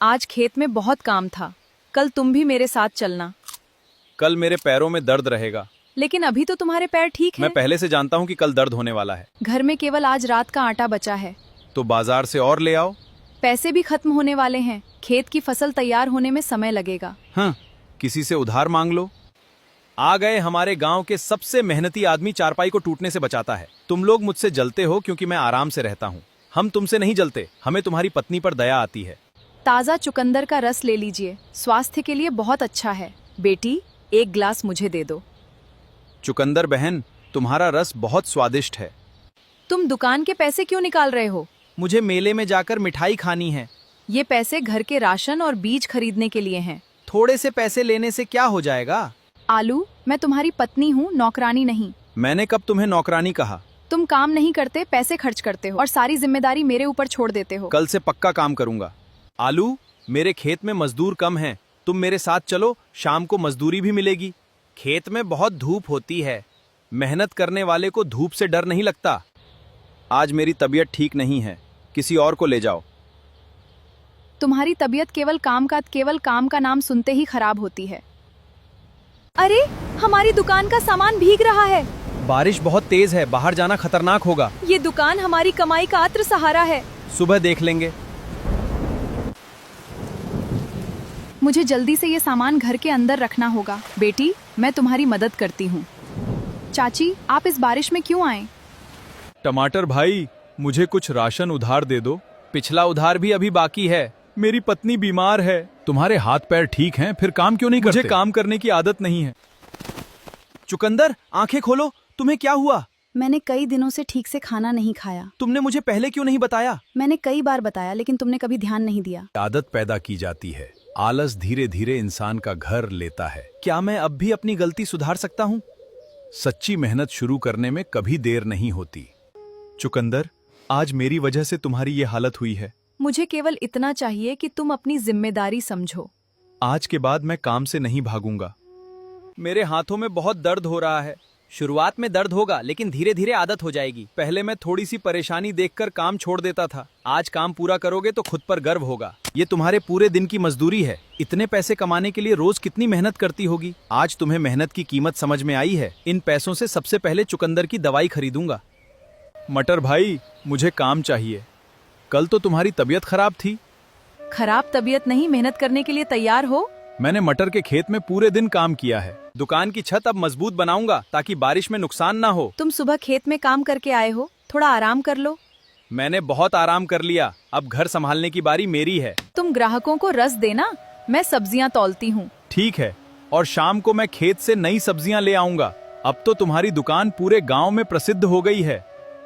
आज खेत में बहुत काम था। कल तुम भी मेरे साथ चलना। कल मेरे पैरों में दर्द रहेगा। लेकिन अभी तो तुम्हारे पैर ठीक मैं हैं। पहले से जानता हूँ कि कल दर्द होने वाला है। घर में केवल आज रात का आटा बचा है। तो बाजार से और ले आओ। पैसे भी खत्म होने वाले हैं। खेत की फसल तैयार होने में समय लगेगा। हाँ, किसी से उधार मांग लो। आ गए हमारे गांव के सबसे मेहनती आदमी चारपाई को टूटने से बचाता है। तुम लोग मुझसे जलते हो क्योंकि मैं आराम से रहता हूँ। हम तुमसे नहीं जलते, हमें तुम्हारी पत्नी पर दया आती है। ताज़ा चुकंदर का रस ले लीजिए, स्वास्थ्य के लिए बहुत अच्छा है। बेटी, एक गिलास मुझे दे दो। चुकंदर बहन, तुम्हारा रस बहुत स्वादिष्ट है। तुम दुकान के पैसे क्यों निकाल रहे हो? मुझे मेले में जाकर मिठाई खानी है। ये पैसे घर के राशन और बीज खरीदने के लिए हैं। थोड़े से पैसे लेने से क्या हो जाएगा? आलू, मैं तुम्हारी पत्नी हूँ, नौकरानी नहीं। मैंने कब तुम्हें नौकरानी कहा? तुम काम नहीं करते, पैसे खर्च करते हो और सारी जिम्मेदारी मेरे ऊपर छोड़ देते हो। कल से पक्का काम करूंगा। आलू, मेरे खेत में मजदूर कम हैं। तुम मेरे साथ चलो, शाम को मजदूरी भी मिलेगी। खेत में बहुत धूप होती है। मेहनत करने वाले को धूप से डर नहीं लगता। आज मेरी तबीयत ठीक नहीं है, किसी और को ले जाओ। तुम्हारी तबीयत केवल काम का नाम सुनते ही खराब होती है। अरे, हमारी दुकान का सामान भीग रहा है। बारिश बहुत तेज है, बाहर जाना खतरनाक होगा। ये दुकान हमारी कमाई का अत्र सहारा है। सुबह देख लेंगे। मुझे जल्दी से ये सामान घर के अंदर रखना होगा। बेटी, मैं तुम्हारी मदद करती हूँ। चाची, आप इस बारिश में क्यों आए? टमाटर भाई, मुझे कुछ राशन उधार दे दो। पिछला उधार भी अभी बाकी है। मेरी पत्नी बीमार है। तुम्हारे हाथ पैर ठीक हैं, फिर काम क्यों नहीं करते? मुझे काम करने की आदत नहीं है। चुकंदर, आंखें खोलो, तुम्हें क्या हुआ? मैंने कई दिनों से ठीक से खाना नहीं खाया। तुमने मुझे पहले क्यों नहीं बताया? मैंने कई बार बताया, लेकिन तुमने कभी ध्यान नहीं दिया। आदत पैदा की जाती है। आलस धीरे धीरे इंसान का घर लेता है। क्या मैं अब भी अपनी गलती सुधार सकता हूँ? सच्ची मेहनत शुरू करने में कभी देर नहीं होती। चुकंदर, आज मेरी वजह से तुम्हारी ये हालत हुई है। मुझे केवल इतना चाहिए कि तुम अपनी जिम्मेदारी समझो। आज के बाद मैं काम से नहीं भागूंगा। मेरे हाथों में बहुत दर्द हो रहा है। शुरुआत में दर्द होगा, लेकिन धीरे धीरे आदत हो जाएगी। पहले मैं थोड़ी सी परेशानी देखकर काम छोड़ देता था। आज काम पूरा करोगे तो खुद पर गर्व होगा। ये तुम्हारे पूरे दिन की मजदूरी है। इतने पैसे कमाने के लिए रोज कितनी मेहनत करती होगी। आज तुम्हें मेहनत की कीमत समझ में आई है। इन पैसों से सबसे पहले चुकंदर की दवाई खरीदूंगा। मटर भाई, मुझे काम चाहिए। कल तो तुम्हारी तबीयत खराब थी। खराब तबीयत नहीं, मेहनत करने के लिए तैयार हो। मैंने मटर के खेत में पूरे दिन काम किया है। दुकान की छत अब मजबूत बनाऊंगा ताकि बारिश में नुकसान ना हो। तुम सुबह खेत में काम करके आए हो, थोड़ा आराम कर लो। मैंने बहुत आराम कर लिया। अब घर संभालने की बारी मेरी है। तुम ग्राहकों को रस देना, मैं सब्जियां तौलती हूँ। ठीक है, और शाम को मैं खेत से नई सब्जियां ले आऊंगा। अब तो तुम्हारी दुकान पूरे गांव में प्रसिद्ध हो गई है।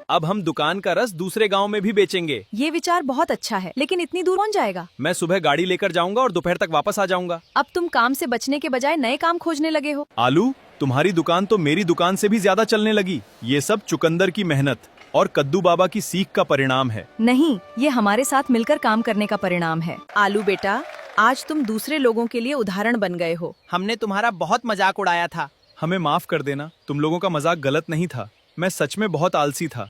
अब हम दुकान का रस दूसरे गांव में भी बेचेंगे। ये विचार बहुत अच्छा है, लेकिन इतनी दूर कौन जाएगा? मैं सुबह गाड़ी लेकर जाऊंगा और दोपहर तक वापस आ जाऊंगा। अब तुम काम से बचने के बजाय नए काम खोजने लगे हो। आलू, तुम्हारी दुकान तो मेरी दुकान से भी ज्यादा चलने लगी। ये सब चुकंदर की मेहनत और कद्दू बाबा की सीख का परिणाम है। नहीं, ये हमारे साथ मिलकर काम करने का परिणाम है। आलू बेटा, आज तुम दूसरे लोगों के लिए उदाहरण बन गए हो। हमने तुम्हारा बहुत मजाक उड़ाया था। हमें माफ कर देना, तुम लोगों का मजाक गलत नहीं था। मैं सच में बहुत आलसी था।